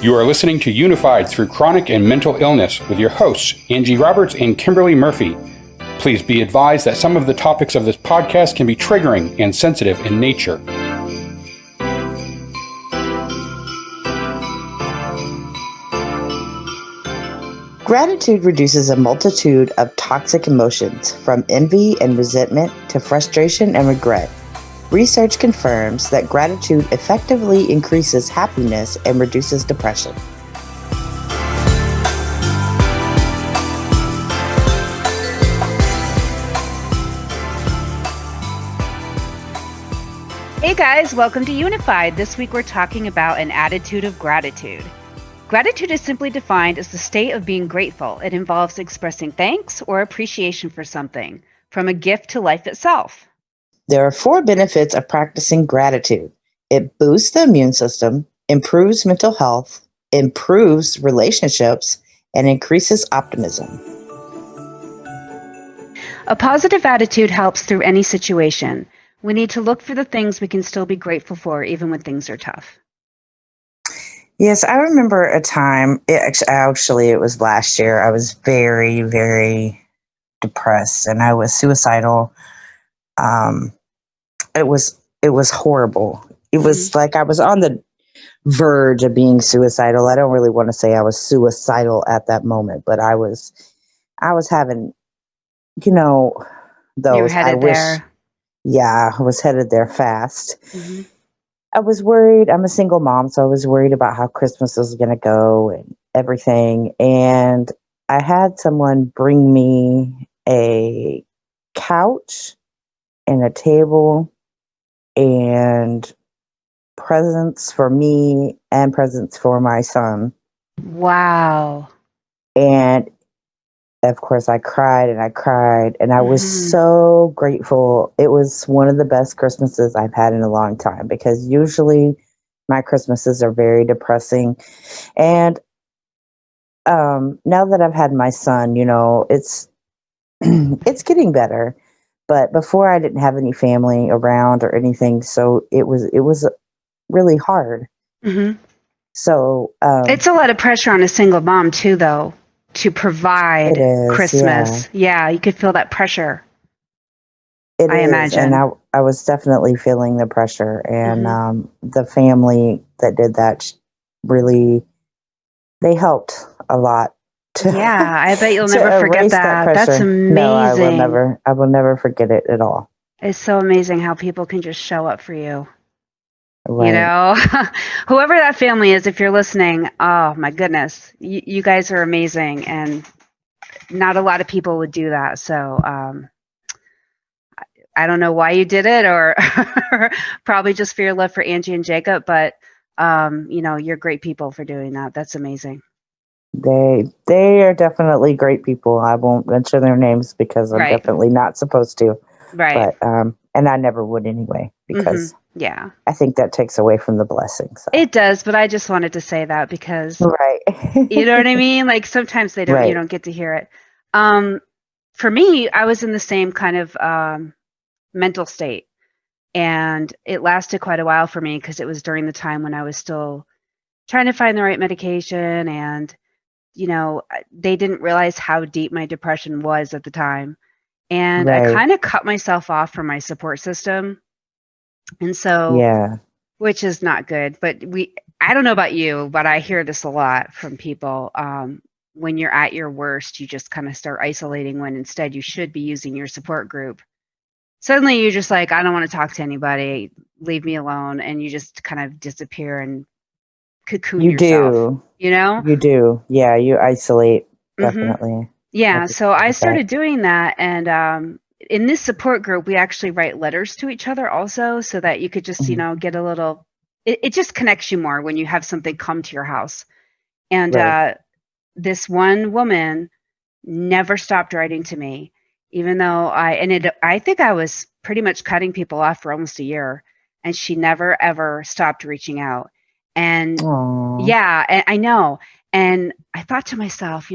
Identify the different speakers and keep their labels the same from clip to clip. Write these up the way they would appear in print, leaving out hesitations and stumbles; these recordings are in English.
Speaker 1: You are listening to Unified Through Chronic and Mental Illness with your hosts, Angie Roberts and Kimberly Murphy. Please be advised that some of the topics of this podcast can be triggering and sensitive in nature.
Speaker 2: Gratitude reduces a multitude of toxic emotions, from envy and resentment to frustration and regret. Research confirms that gratitude effectively increases happiness and reduces depression.
Speaker 3: Hey guys, welcome to Unified. This week we're talking about an attitude of gratitude. Gratitude is simply defined as the state of being grateful. It involves expressing thanks or appreciation for something, from a gift to life itself.
Speaker 2: There are 4 benefits of practicing gratitude. It boosts the immune system, improves mental health, improves relationships, and increases optimism.
Speaker 3: A positive attitude helps through any situation. We need to look for the things we can still be grateful for, even when things are tough.
Speaker 2: Yes, I remember a time, it was last year, I was very, very depressed and I was suicidal. It was horrible. It was like I was on the verge of being suicidal. I don't really want to say I was suicidal at that moment, but I was having, those.
Speaker 3: You were headed there.
Speaker 2: Yeah, I was headed there fast.
Speaker 3: Mm-hmm.
Speaker 2: I was worried. I'm a single mom, so I was worried about how Christmas was going to go and everything. And I had someone bring me a couch and a table and presents for me and presents for my son.
Speaker 3: Wow.
Speaker 2: And of course, I cried and I cried, and I was so grateful. It was one of the best Christmases I've had in a long time, because usually my Christmases are very depressing. And now that I've had my son, it's it's getting better. But before, I didn't have any family around or anything, so it was really hard.
Speaker 3: Mm-hmm.
Speaker 2: So
Speaker 3: it's a lot of pressure on a single mom too, though, to provide Christmas. Yeah, you could feel that pressure. I imagine.
Speaker 2: And I was definitely feeling the pressure, and the family that did that really, they helped a lot.
Speaker 3: Yeah, I bet you'll never forget that. That's amazing.
Speaker 2: No, I will never forget it at all.
Speaker 3: It's so amazing how people can just show up for you.
Speaker 2: Right.
Speaker 3: Whoever that family is, if you're listening, oh my goodness, you guys are amazing, and not a lot of people would do that. So I don't know why you did it, or probably just for your love for Angie and Jacob, but you're great people for doing that. That's amazing.
Speaker 2: They are definitely great people. I won't mention their names because I'm definitely not supposed to.
Speaker 3: Right.
Speaker 2: But and I never would anyway, because I think that takes away from the blessing. So.
Speaker 3: It does, but I just wanted to say that because you know what I mean? Like sometimes you don't get to hear it. For me, I was in the same kind of mental state, and it lasted quite a while for me because it was during the time when I was still trying to find the right medication, and they didn't realize how deep my depression was at the time. And I kind of cut myself off from my support system. And so, which is not good, but I don't know about you, but I hear this a lot from people. When you're at your worst, you just kind of start isolating, when instead you should be using your support group. Suddenly you're just like, I don't want to talk to anybody, leave me alone. And you just kind of disappear and cocoon yourself. You
Speaker 2: do. Yeah, you isolate, definitely.
Speaker 3: Yeah, so I started doing that, and in this support group, we actually write letters to each other also, so that you could just, get a little, it just connects you more when you have something come to your house. And this one woman never stopped writing to me, even though I think I was pretty much cutting people off for almost a year, and she never, ever stopped reaching out. And and I know. And I thought to myself,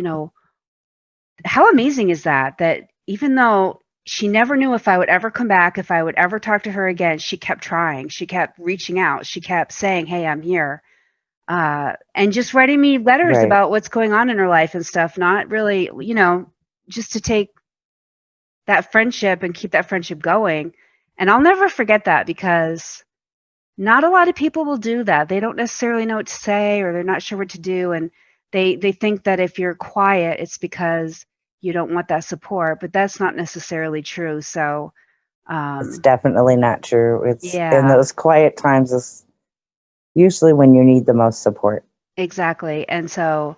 Speaker 3: how amazing is that even though she never knew if I would ever come back, if I would ever talk to her again, she kept trying. She kept reaching out. She kept saying, hey, I'm here. and just writing me letters about what's going on in her life and stuff. Not really, just to take that friendship and keep that friendship going. And I'll never forget that, because not a lot of people will do that. They don't necessarily know what to say, or they're not sure what to do. And they think that if you're quiet, it's because you don't want that support, but that's not necessarily true. So
Speaker 2: it's definitely not true. It's in
Speaker 3: yeah,
Speaker 2: those quiet times is usually when you need the most support.
Speaker 3: exactly. And so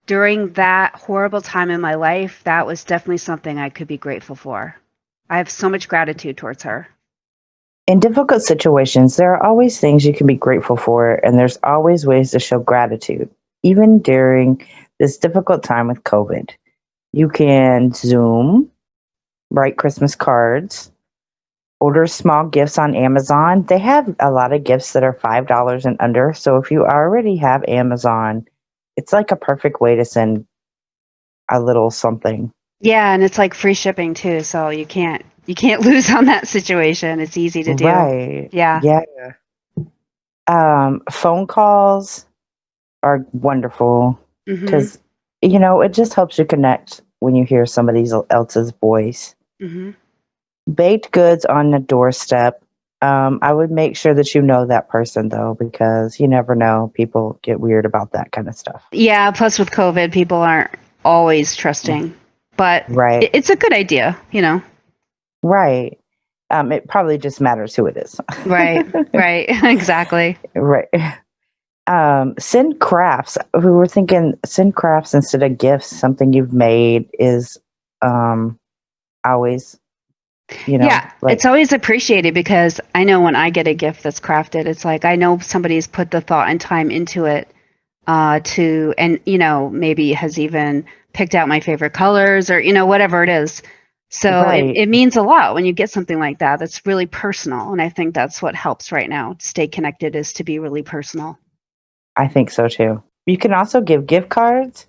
Speaker 3: during that horrible time in my life, that was definitely something I could be grateful for. I have so much gratitude towards her.
Speaker 2: In difficult situations, there are always things you can be grateful for, and there's always ways to show gratitude. Even during this difficult time with COVID, you can Zoom, write Christmas cards, order small gifts on Amazon. They have a lot of gifts that are $5 and under. So if you already have Amazon, it's like a perfect way to send a little something.
Speaker 3: Yeah, and it's like free shipping too, so you can't lose on that situation. It's easy to do.
Speaker 2: Right.
Speaker 3: Yeah.
Speaker 2: Yeah. Phone calls are wonderful because, it just helps you connect when you hear somebody else's voice. Baked goods on the doorstep. I would make sure that you know that person, though, because you never know. People get weird about that kind of stuff.
Speaker 3: Yeah, plus with COVID, people aren't always trusting. But it's a good idea,
Speaker 2: Right. It probably just matters who it is.
Speaker 3: Right. Exactly.
Speaker 2: Right. Send crafts. We were thinking send crafts instead of gifts. Something you've made is always,
Speaker 3: Yeah, it's always appreciated, because I know when I get a gift that's crafted, it's like I know somebody's put the thought and time into it and maybe has even picked out my favorite colors, or whatever it is. So it means a lot when you get something like that that's really personal. And I think that's what helps right now to stay connected, is to be really personal.
Speaker 2: I think so too. You can also give gift cards,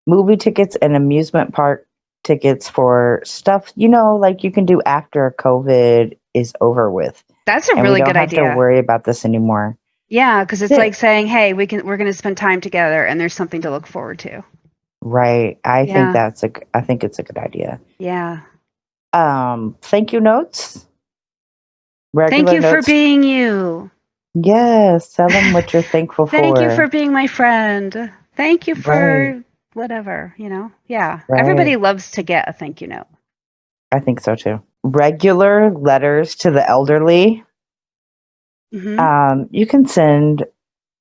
Speaker 2: movie tickets, and amusement park tickets for stuff, like you can do after COVID is over with.
Speaker 3: That's a really good idea.
Speaker 2: We don't have to worry about this anymore.
Speaker 3: Yeah, because it's like saying, hey, we're going to spend time together, and there's something to look forward to.
Speaker 2: Right. I think it's a good idea.
Speaker 3: Yeah.
Speaker 2: Thank you notes.
Speaker 3: Thank you for being you.
Speaker 2: Yes, tell them what you're thankful for.
Speaker 3: Thank you for being my friend. Thank you for whatever, Yeah. Right. Everybody loves to get a thank you note.
Speaker 2: I think so too. Regular letters to the elderly. You can send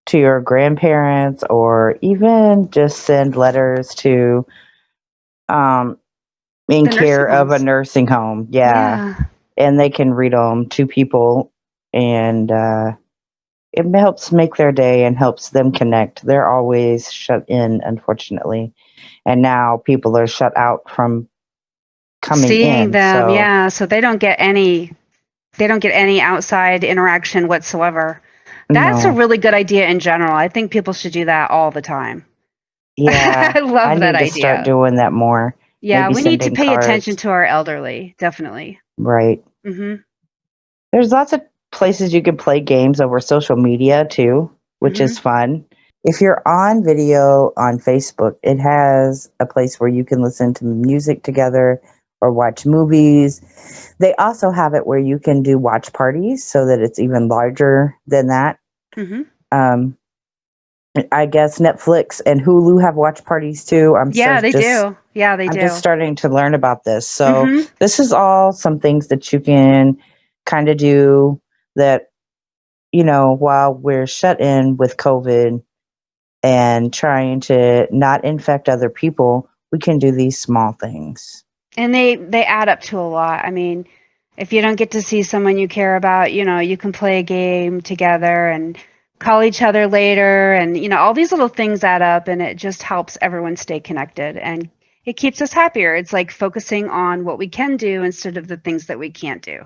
Speaker 2: to your grandparents, or even just send letters to in care of a nursing home. Yeah. And they can read them to people, and it helps make their day and helps them connect. They're always shut in, unfortunately. And now people are shut out from coming
Speaker 3: seeing them. Yeah. So they don't get any outside interaction whatsoever. That's a really good idea in general. I think people should do that all the time.
Speaker 2: Yeah.
Speaker 3: I love that idea.
Speaker 2: I need to start doing that more.
Speaker 3: Yeah, we need to pay attention to our elderly, definitely.
Speaker 2: Right. There's lots of places you can play games over social media too, which is fun. If you're on video on Facebook, it has a place where you can listen to music together or watch movies. They also have it where you can do watch parties, so that it's even larger than that. I guess Netflix and Hulu have watch parties too.
Speaker 3: They do. Yeah, they do.
Speaker 2: I'm just starting to learn about this. So this is all some things that you can kind of do that, while we're shut in with COVID and trying to not infect other people, we can do these small things.
Speaker 3: And they add up to a lot. I mean, if you don't get to see someone you care about, you can play a game together and call each other later, and all these little things add up, and it just helps everyone stay connected, and it keeps us happier. It's like focusing on what we can do instead of the things that we can't do.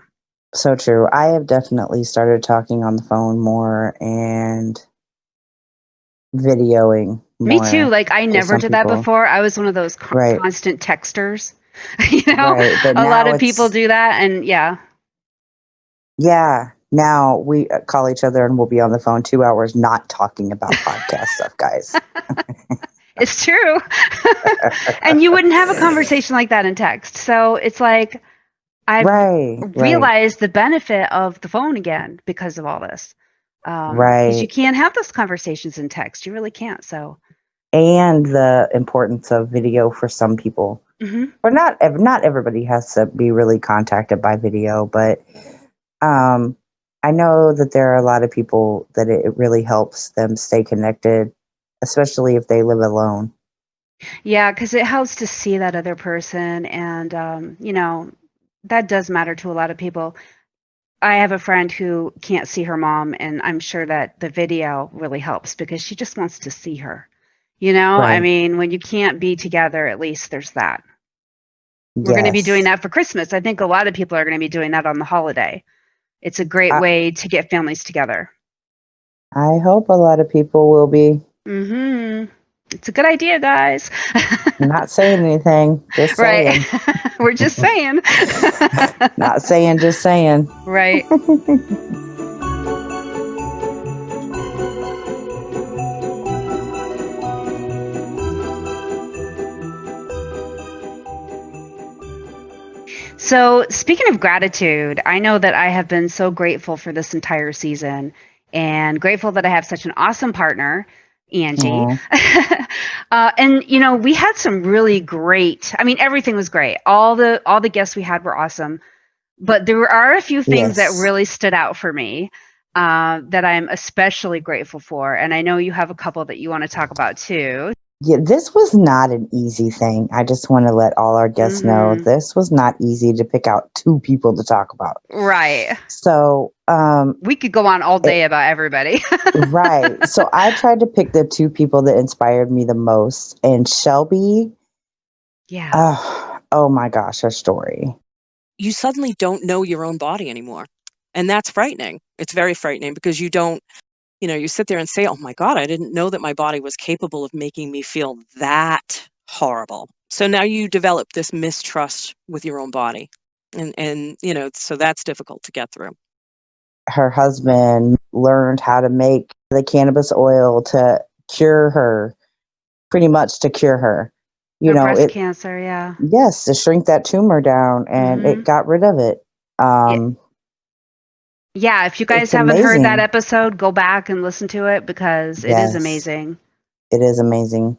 Speaker 2: So true. I have definitely started talking on the phone more and videoing more.
Speaker 3: Me too. Like, I never did that before. I was one of those constant texters. A lot of people do that, and yeah.
Speaker 2: Now we call each other and we'll be on the phone 2 hours not talking about podcast stuff, guys.
Speaker 3: It's true. And you wouldn't have a conversation like that in text. So it's like I've realized the benefit of the phone again because of all this. Because you can't have those conversations in text. You really can't. So,
Speaker 2: and the importance of video for some people. Mm-hmm. Or not everybody has to be really contacted by video, but I know that there are a lot of people that it really helps them stay connected, especially if they live alone.
Speaker 3: Yeah, because it helps to see that other person, and that does matter to a lot of people. I have a friend who can't see her mom, and I'm sure that the video really helps because she just wants to see her. I mean, when you can't be together, at least there's that. We're going to be doing that for Christmas. I think a lot of people are going to be doing that on the holiday. It's a great way to get families together.
Speaker 2: I hope a lot of people will be.
Speaker 3: Mm-hmm. It's a good idea, guys.
Speaker 2: Not saying anything. Just saying.
Speaker 3: Right. We're just saying.
Speaker 2: Not saying, just saying.
Speaker 3: Right. So, speaking of gratitude, I know that I have been so grateful for this entire season and grateful that I have such an awesome partner, Angie. And we had some really great, I mean, everything was great. All the guests we had were awesome, but there are a few things that really stood out for me that I'm especially grateful for. And I know you have a couple that you want to talk about too.
Speaker 2: Yeah, this was not an easy thing. I just want to let all our guests know this was not easy to pick out 2 people to talk about.
Speaker 3: Right.
Speaker 2: So
Speaker 3: we could go on all day about everybody.
Speaker 2: Right. So I tried to pick the 2 people that inspired me the most. And Shelby.
Speaker 3: Yeah.
Speaker 2: Oh my gosh, her story.
Speaker 4: You suddenly don't know your own body anymore. And that's frightening. It's very frightening because you don't, you sit there and say, oh my God, I didn't know that my body was capable of making me feel that horrible. So now you develop this mistrust with your own body. And so that's difficult to get through.
Speaker 2: Her husband learned how to make the cannabis oil to cure her, pretty much to cure her.
Speaker 3: Breast cancer, yeah.
Speaker 2: Yes, to shrink that tumor down, and it got rid of it.
Speaker 3: Yeah, if you guys haven't heard that episode, go back and listen to it because it is amazing.
Speaker 2: It is amazing.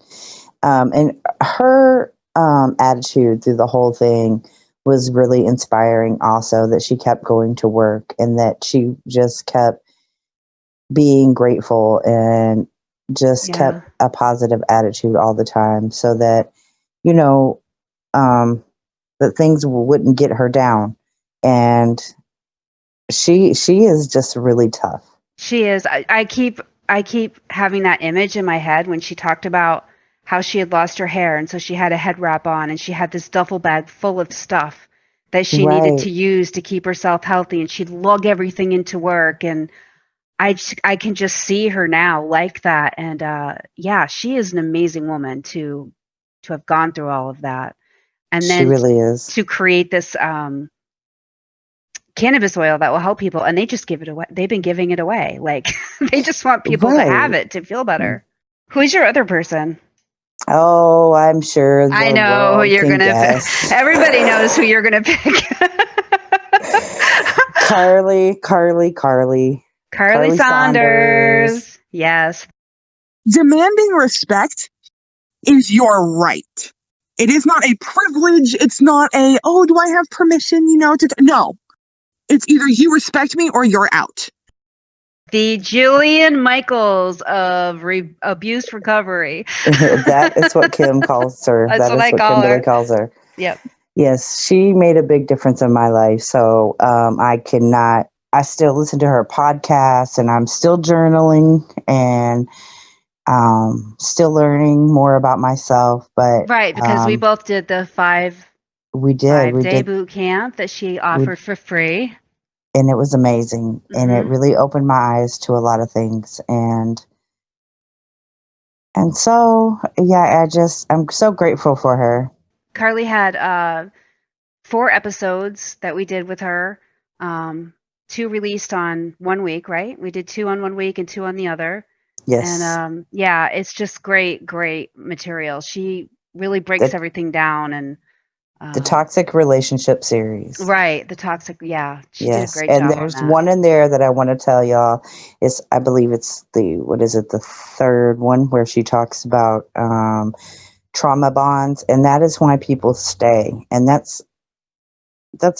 Speaker 2: And her attitude through the whole thing was really inspiring also, that she kept going to work and that she just kept being grateful and just kept a positive attitude all the time, so that, that things wouldn't get her down. And she is just really tough.
Speaker 3: She is. I keep having that image in my head when she talked about how she had lost her hair, and so she had a head wrap on, and she had this duffel bag full of stuff that she needed to use to keep herself healthy, and she'd lug everything into work. And I can just see her now like that. And she is an amazing woman to have gone through all of that, and then
Speaker 2: she really is,
Speaker 3: to create this cannabis oil that will help people, and they just give it away. They've been giving it away. Like they just want people to have it to feel better. Who's your other person?
Speaker 2: Oh, I'm sure
Speaker 3: I know who you're gonna pick. Everybody knows who you're gonna pick.
Speaker 2: Carly
Speaker 3: Saunders. Yes.
Speaker 5: Demanding respect is your right. It is not a privilege. It's not a, oh, do I have permission, no. It's either you respect me or you're out.
Speaker 3: The Jillian Michaels of abuse recovery.
Speaker 2: That is what Kim calls her.
Speaker 3: That's what
Speaker 2: Kimberly calls her.
Speaker 3: Yep.
Speaker 2: Yes, she made a big difference in my life. So I still listen to her podcast, and I'm still journaling and still learning more about myself. But
Speaker 3: right, because we both did the 5-day boot camp that she offered for free.
Speaker 2: And it was amazing. Mm-hmm. And it really opened my eyes to a lot of things. And so, I'm so grateful for her.
Speaker 3: Carly had 4 episodes that we did with her. 2 released on 1 week, right? We did 2 on 1 week and 2 on the other.
Speaker 2: Yes.
Speaker 3: And yeah, it's just great material. She really breaks everything down. And
Speaker 2: the toxic relationship series.
Speaker 3: Right, the toxic. Yeah, she did a great
Speaker 2: and
Speaker 3: job.
Speaker 2: There's
Speaker 3: on that.
Speaker 2: one in there that I want to tell y'all. I believe it's the third one, where she talks about trauma bonds, and that is why people stay. And that's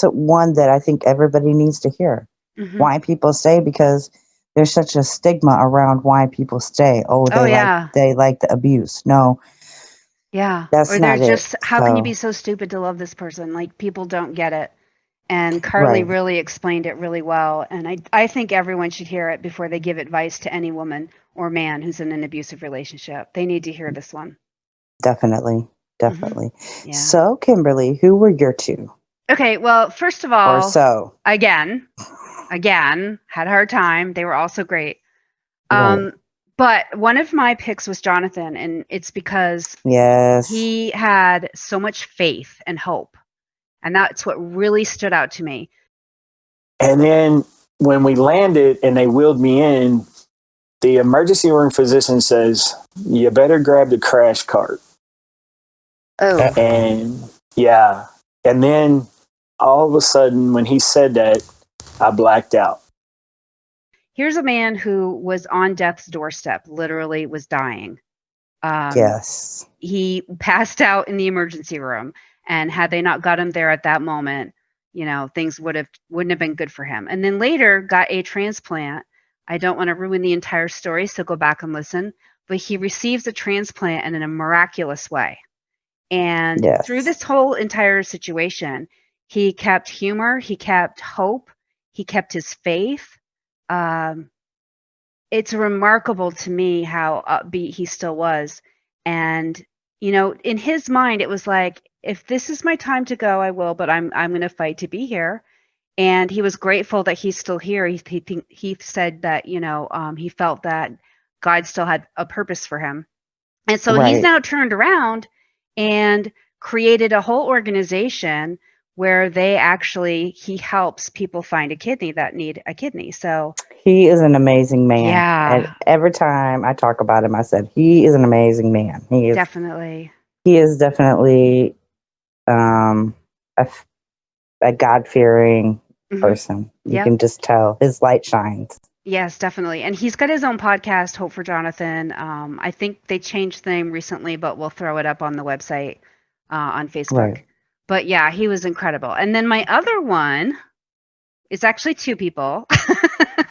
Speaker 2: one that I think everybody needs to hear. Mm-hmm. Why people stay, because there's such a stigma around why people stay. They like the abuse. No.
Speaker 3: Yeah.
Speaker 2: That's
Speaker 3: or
Speaker 2: not
Speaker 3: they're just,
Speaker 2: it.
Speaker 3: how can you be so stupid to love this person? Like, people don't get it. And Carly really explained it really well. And I think everyone should hear it before they give advice to any woman or man who's in an abusive relationship. They need to hear this one. Definitely.
Speaker 2: Mm-hmm. Yeah. So, Kimberly, who were your 2?
Speaker 3: Okay, well, first of all, again, had a hard time. They were also great. But one of my picks was Jonathan, and it's because he had so much faith and hope. And that's what really stood out to me.
Speaker 6: And then when we landed and they wheeled me in, the emergency room physician says, "You better grab the crash cart."
Speaker 3: Oh.
Speaker 6: And yeah. And then all of a sudden, when he said that, I blacked out.
Speaker 3: Here's a man who was on death's doorstep, literally was dying.
Speaker 2: Yes.
Speaker 3: He passed out in the emergency room, and had they not got him there at that moment, things wouldn't have been good for him. And then later got a transplant. I don't want to ruin the entire story, so go back and listen. But he receives a transplant in a miraculous way. And through this whole entire situation, he kept humor, he kept hope, he kept his faith. It's remarkable to me how upbeat he still was. And, in his mind, it was like, if this is my time to go, I will, but I'm going to fight to be here. And he was grateful that he's still here. He said that, he felt that God still had a purpose for him. And so he's now turned around and created a whole organization where he helps people find a kidney that need a kidney. So
Speaker 2: he is an amazing man.
Speaker 3: Yeah.
Speaker 2: And every time I talk about him, I said, he is an amazing man. He is
Speaker 3: definitely
Speaker 2: a God-fearing person. You can just tell his light shines.
Speaker 3: Yes, definitely. And he's got his own podcast, Hope for Jonathan. I think they changed the name recently, but we'll throw it up on the website on Facebook. Right. But yeah, he was incredible. And then my other one is actually 2 people.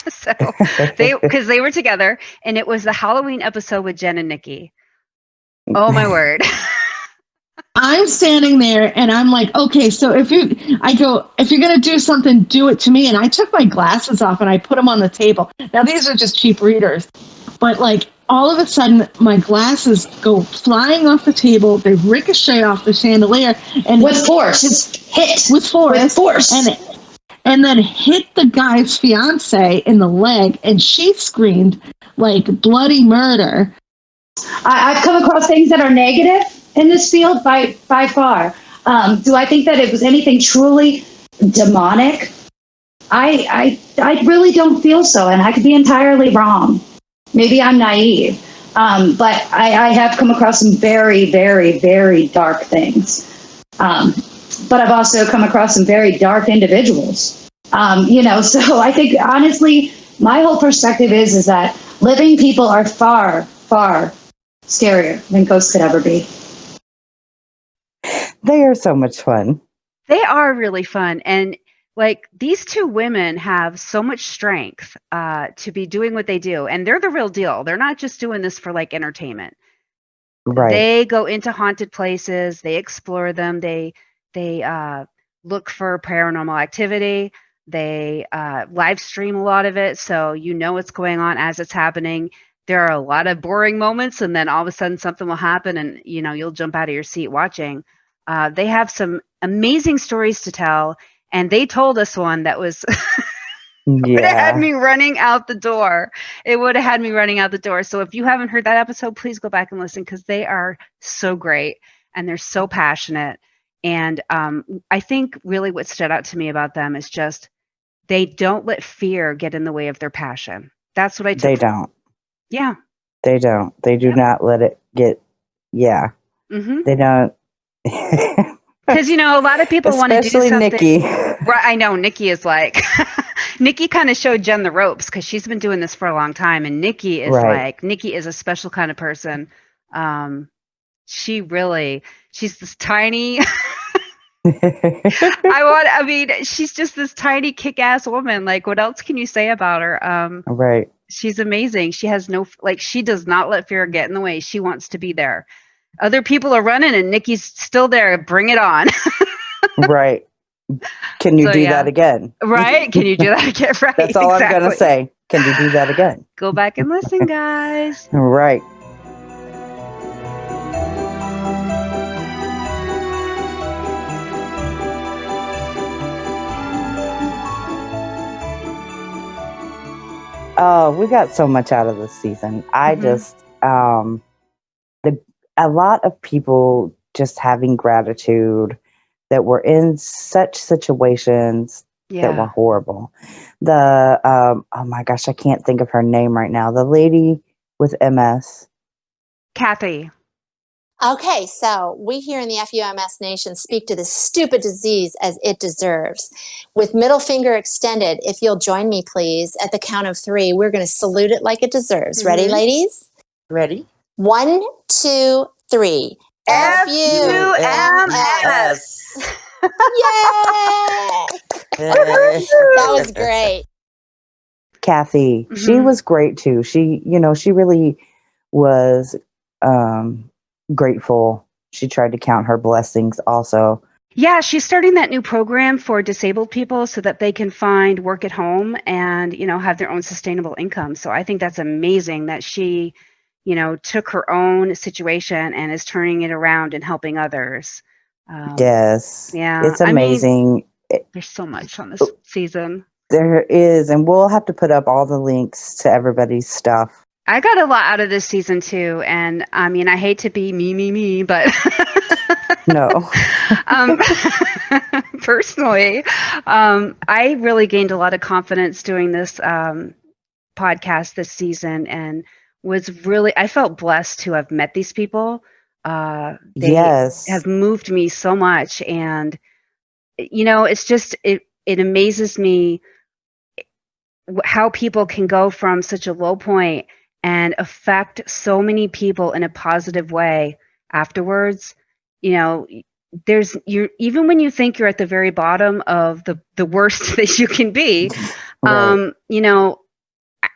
Speaker 3: So because they were together, and it was the Halloween episode with Jen and Nikki. Oh my word.
Speaker 7: I'm standing there and I'm like, okay, so if you're going to do something, do it to me. And I took my glasses off and I put them on the table. Now, these are just cheap readers, but like all of a sudden my glasses go flying off the table. They ricochet off the chandelier and
Speaker 8: with force,
Speaker 7: with force. And then hit the guy's fiance in the leg, and she screamed like bloody murder.
Speaker 8: I've come across things that are negative in this field by far. Do I think that it was anything truly demonic? I really don't feel so, and I could be entirely wrong. Maybe I'm naive, but I have come across some very, very, very dark things. But I've also come across some very dark individuals. So I think, honestly, my whole perspective is that living people are far, far scarier than ghosts could ever be.
Speaker 2: They are so much fun.
Speaker 3: They are really fun. And like, these 2 women have so much strength to be doing what they do. And they're the real deal. They're not just doing this for like entertainment. Right. They go into haunted places. They explore them. They look for paranormal activity. They live stream a lot of it, so what's going on as it's happening. There are a lot of boring moments, and then all of a sudden something will happen, and you'll jump out of your seat watching. They have some amazing stories to tell, and they told us one that was would have had me running out the door. It would have had me running out the door. So if you haven't heard that episode, please go back and listen, because they are so great and they're so passionate. And I think really what stood out to me about them is just they don't let fear get in the way of their passion. That's what I took.
Speaker 2: They don't.
Speaker 3: Yeah.
Speaker 2: They don't. They do not let it get. Yeah.
Speaker 3: Mm-hmm.
Speaker 2: They don't.
Speaker 3: Because, a lot of people want to do something.
Speaker 2: Especially Nikki.
Speaker 3: Right. I know. Nikki is like, Nikki kind of showed Jen the ropes because she's been doing this for a long time. And Nikki is Nikki is a special kind of person. She's this tiny. She's just this tiny kick-ass woman. Like, what else can you say about her?
Speaker 2: Right.
Speaker 3: She's amazing. She has she does not let fear get in the way. She wants to be there. Other people are running and Nikki's still there. Bring it on.
Speaker 2: Right. Can you do that again?
Speaker 3: Right. Can you do that again? Right.
Speaker 2: That's all I'm going to say. Can you do that again?
Speaker 3: Go back and listen, guys.
Speaker 2: Right. Oh, we got so much out of this season. I just, a lot of people just having gratitude that were in such situations that were horrible. Oh my gosh, I can't think of her name right now. The lady with MS.
Speaker 3: Kathy.
Speaker 9: Okay, so we here in the FUMS Nation speak to this stupid disease as it deserves. With middle finger extended, if you'll join me, please, at the count of 3, we're going to salute it like it deserves. Ready, ladies?
Speaker 2: Ready.
Speaker 9: 1, 2, 3. FUMS. Yay! That was great.
Speaker 2: Kathy, she was great too. She really was grateful. She tried to count her blessings also.
Speaker 3: Yeah, she's starting that new program for disabled people so that they can find work at home and, have their own sustainable income. So I think that's amazing that she, took her own situation and is turning it around and helping others.
Speaker 2: Yes.
Speaker 3: Yeah.
Speaker 2: It's amazing.
Speaker 3: There's so much on this season.
Speaker 2: There is, and we'll have to put up all the links to everybody's stuff.
Speaker 3: I got a lot out of this season too, and I hate to be me, but
Speaker 2: no.
Speaker 3: Personally, I really gained a lot of confidence doing this podcast this season, and I felt blessed to have met these people. They have moved me so much, and it's just it amazes me how people can go from such a low point and affect so many people in a positive way afterwards. Even when you think you're at the very bottom of the worst that you can be, right.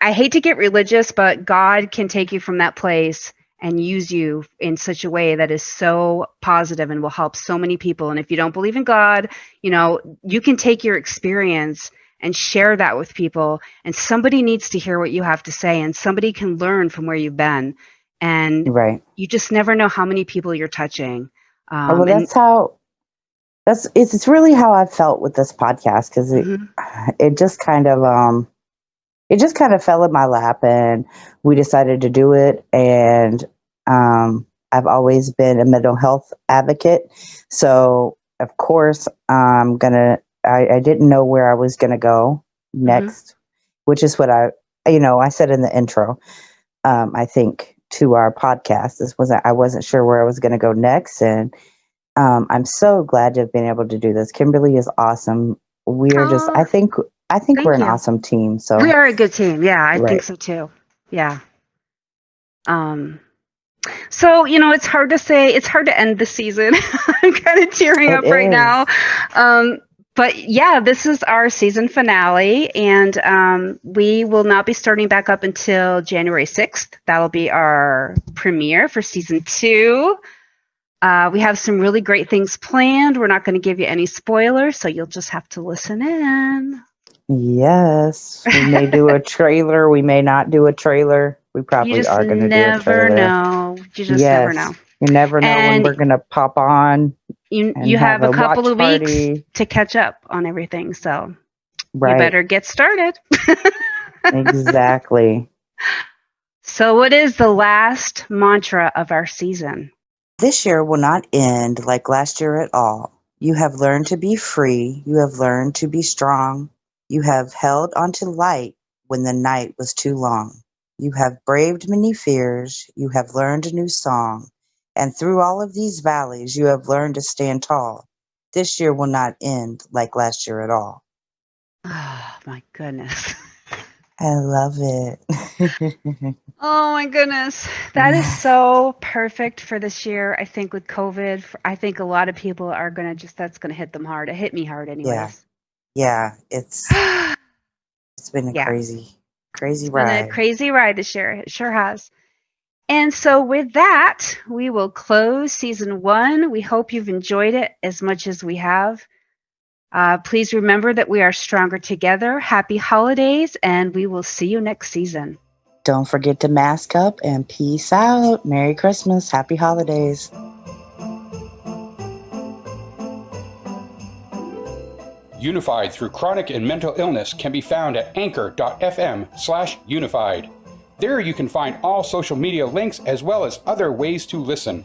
Speaker 3: I hate to get religious, but God can take you from that place and use you in such a way that is so positive and will help so many people. And if you don't believe in God, you can take your experience and share that with people, and somebody needs to hear what you have to say, and somebody can learn from where you've been, and you just never know how many people you're touching.
Speaker 2: It's really how I felt with this podcast, because it just kind of fell in my lap, and we decided to do it. And I've always been a mental health advocate, so of course I didn't know where I was going to go next, which is what I said in the intro, I think, to our podcast. I wasn't sure where I was going to go next. And I'm so glad to have been able to do this. Kimberly is awesome. We're I think we're an awesome team. So
Speaker 3: we are a good team. Yeah, I think so too. Yeah. So, it's hard to say, it's hard to end the season. I'm kind of tearing up right now. But yeah, this is our season finale, and we will not be starting back up until January 6th. That'll be our premiere for season 2. We have some really great things planned. We're not going to give you any spoilers, so you'll just have to listen in.
Speaker 2: Yes. We may do a trailer. We may not do a trailer. We probably are going to do a trailer.
Speaker 3: You just never know.
Speaker 2: You never know when we're going to pop on.
Speaker 3: You have a couple of weeks to catch up on everything, so you better get started.
Speaker 2: Exactly.
Speaker 3: So what is the last mantra of our season?
Speaker 2: This year will not end like last year at all. You have learned to be free. You have learned to be strong. You have held onto light when the night was too long. You have braved many fears. You have learned a new song. And through all of these valleys, you have learned to stand tall. This year will not end like last year at all.
Speaker 3: Oh, my goodness.
Speaker 2: I love it.
Speaker 3: Oh my goodness. That is so perfect for this year. I think with COVID, I think a lot of people are going to that's going to hit them hard. It hit me hard anyways.
Speaker 2: Yeah, it's been a
Speaker 3: Yeah.
Speaker 2: crazy
Speaker 3: It's
Speaker 2: ride.
Speaker 3: been a crazy ride this year. It sure has. And so with that, we will close season 1. We hope you've enjoyed it as much as we have. Please remember that we are stronger together. Happy holidays, and we will see you next season.
Speaker 2: Don't forget to mask up and peace out. Merry Christmas. Happy holidays.
Speaker 1: Unified Through Chronic and Mental Illness can be found at anchor.fm/unified. There you can find all social media links as well as other ways to listen.